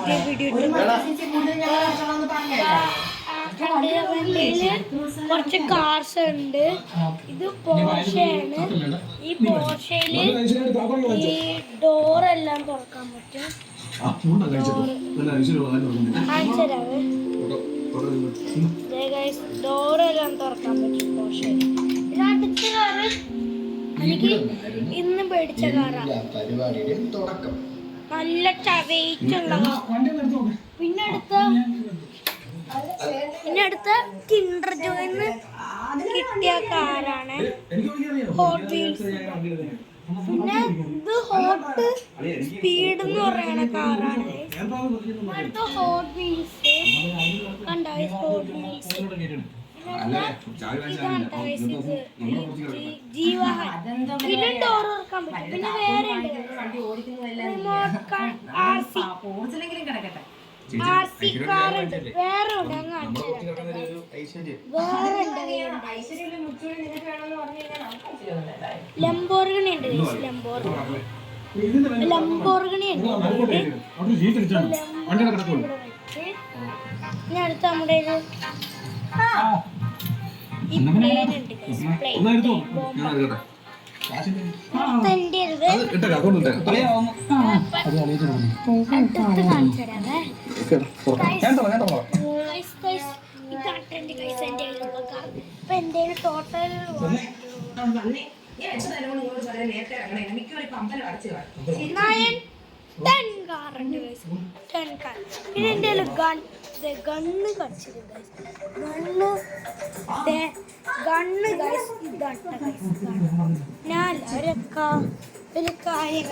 പുതിയ വീഡിയോ കുറച്ച് കാർസ് ഉണ്ട്. ഇത് പോർഷയാണ്. ഈ പോർഷയില് ഈ ഡോറെല്ലാം തുറക്കാൻ പറ്റും. ഡോറെല്ലാം തുറക്കാൻ പറ്റും പോർഷയില്. അടുത്ത കാറ് എനിക്ക് ഇന്ന് മേടിച്ച കാറാണ്. നല്ല വെയിറ്റുള്ള. പിന്നെ അടുത്ത കിൻഡർ ജോയിന്ന് കിട്ടിയ കാറാണ് ഹോട്ട് വീൽസ്. പിന്നെ ഇത് ഹോട്ട് സ്പീഡ് എന്ന് പറയുന്ന കാറാണ്. അടുത്ത ഹോട്ട് വീൽസ് കണ്ടോ? ഹോട്ട് വീൽസ് ജീവഹൻ. പിന്നെ ഡോർ തുറക്കാൻ പറ്റും. പിന്നെ വേറെ RC കാർ ഉണ്ട്. വേറെ ഉണ്ട്. ലംബോർഗിനി ഉണ്ട്. ലംബോർഗിനി ഉണ്ട്. ഇനി അടുത്ത നമ്മുടെ ഈ പ്ലെയിൻ ഉണ്ട്. ടോട്ടൽ 10 കാറുണ്ട്. 10 കാർ. പിന്നെ എൻ്റെ ഗണ്ണ് കളിച്ചിട്ടുണ്ട്. ഗണ്ണ് ഗൈസ് ഇതാണ്. ഞാൻ ഒരു കാര്യം